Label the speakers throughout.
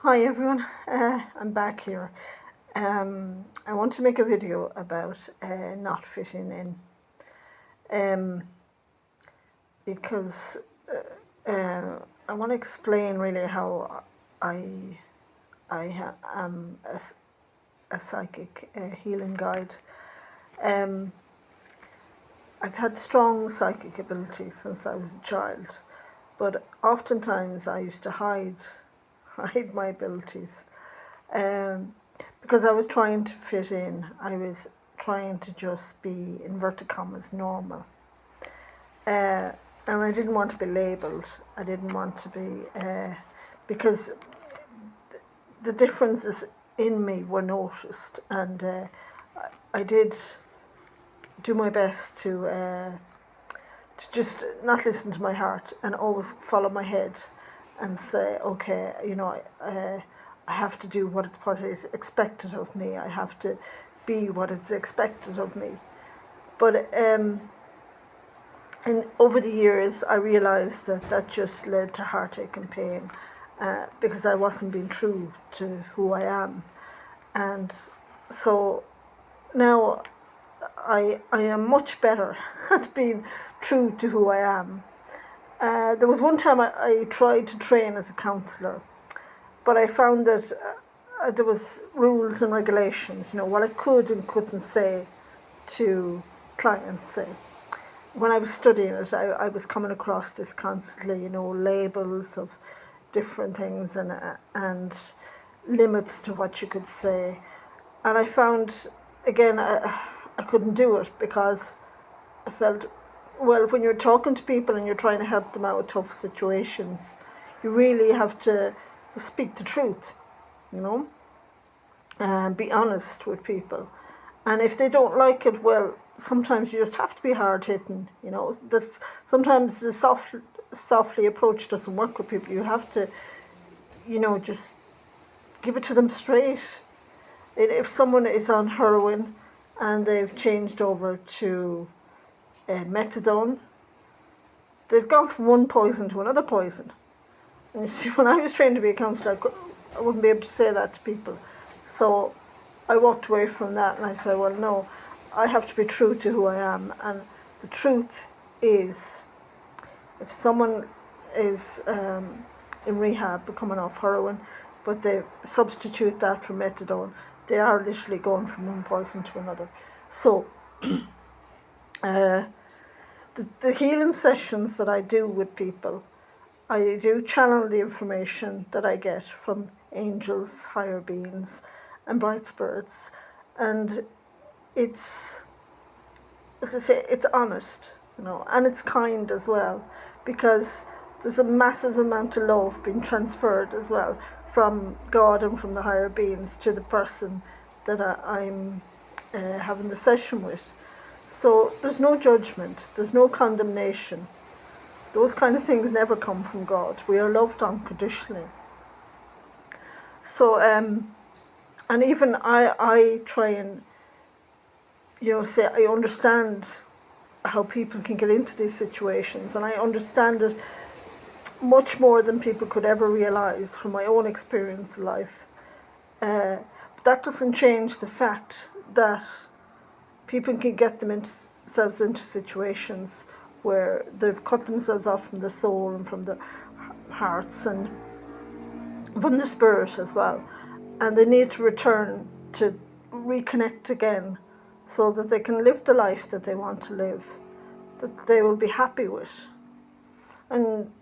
Speaker 1: Hi everyone, I'm back here. I want to make a video about not fitting in because I want to explain really how I am a psychic healing guide. Um, I've had strong psychic abilities since I was a child, but oftentimes I used to hide my abilities. Um, because I was trying to fit in. I was trying to just be, inverted commas, normal. Uh, and I didn't want to be labelled. I didn't want to be, because the differences in me were noticed, and I did do my best to just not listen to my heart and always follow my head and say, okay, I have to do what is expected of me. I have to be what is expected of me. But and over the years, I realised that just led to heartache and pain, because I wasn't being true to who I am. And so now I am much better at being true to who I am. There was one time I tried to train as a counsellor, but I found that there was rules and regulations, what I could and couldn't say to clients. Say, when I was studying it, I was coming across this constantly, labels of different things and limits to what you could say. And I found, again, I couldn't do it because I felt, well, when you're talking to people and you're trying to help them out of tough situations, you really have to speak the truth, and be honest with people. And if they don't like it, well, sometimes you just have to be hard hitting. Sometimes the softly approach doesn't work with people. You have to, just give it to them straight. If someone is on heroin and they've changed over to methadone, they've gone from one poison to another poison. And you see, when I was trained to be a counsellor, I wouldn't be able to say that to people. So I walked away from that and I said, well, no, I have to be true to who I am. And the truth is, if someone is in rehab, coming off heroin, but they substitute that for methadone, they are literally going from one poison to another. So the healing sessions that I do with people, I do channel the information that I get from angels, higher beings, and bright spirits. And it's, as I say, it's honest, and it's kind as well, because there's a massive amount of love being transferred as well from God and from the higher beings to the person that I'm having the session with. So there's no judgment, there's no condemnation. Those kind of things never come from God. We are loved unconditionally. So, and even I try and, say I understand how people can get into these situations, and I understand it much more than people could ever realise from my own experience of life. But that doesn't change the fact that people can get themselves into situations where they've cut themselves off from the soul and from the hearts and from the spirit as well, and they need to return to reconnect again so that they can live the life that they want to live, that they will be happy with. And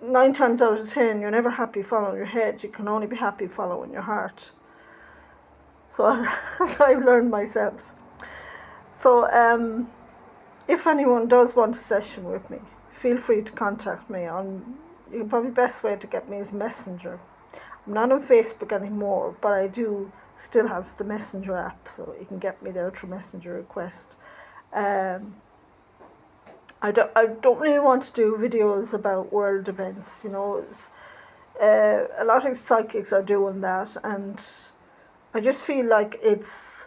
Speaker 1: 9 times out of 10, you're never happy following your head. You can only be happy following your heart. So as I've learned myself. So if anyone does want a session with me, feel free to contact me on, probably the best way to get me is Messenger. I'm not on Facebook anymore, but I do still have the Messenger app, so you can get me there through Messenger request. I don't really want to do videos about world events, a lot of psychics are doing that, and I just feel like it's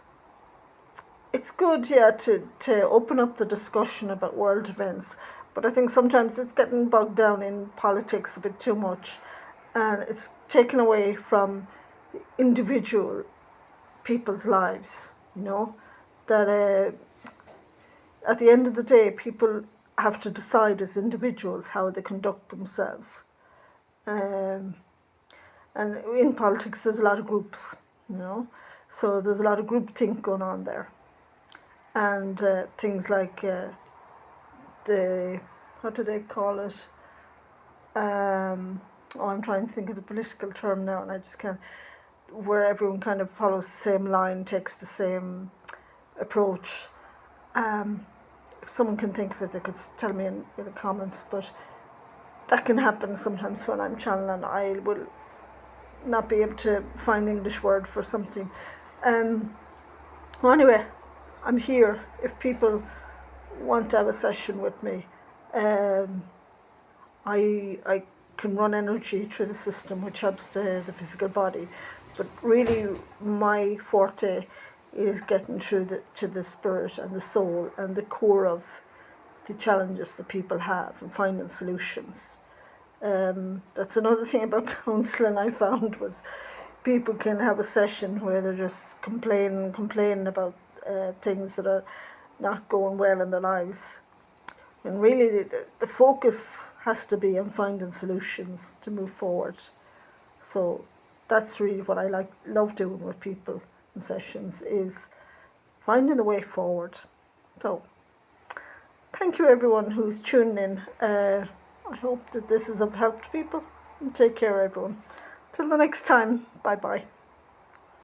Speaker 1: good, yeah, to open up the discussion about world events, but I think sometimes it's getting bogged down in politics a bit too much, and it's taken away from the individual people's lives, that at the end of the day, people have to decide as individuals how they conduct themselves. Um, and in politics, there's a lot of groups, so there's a lot of groupthink going on there. And things like what do they call it? I'm trying to think of the political term now, and I just can't. Where everyone kind of follows the same line, takes the same approach. If someone can think of it, they could tell me in the comments. But that can happen sometimes when I'm channeling. I will not be able to find the English word for something. Well, anyway, I'm here if people want to have a session with me. I can run energy through the system, which helps the physical body. But really, my forte is getting through to the spirit and the soul and the core of the challenges that people have and finding solutions. That's another thing about counselling I found was people can have a session where they're just complaining about things that are not going well in their lives. And really the focus has to be on finding solutions to move forward. So that's really what I love doing with people in sessions, is finding the way forward. So thank you everyone who's tuning in. I hope that this has helped people. And take care everyone. Till the next time. Bye bye.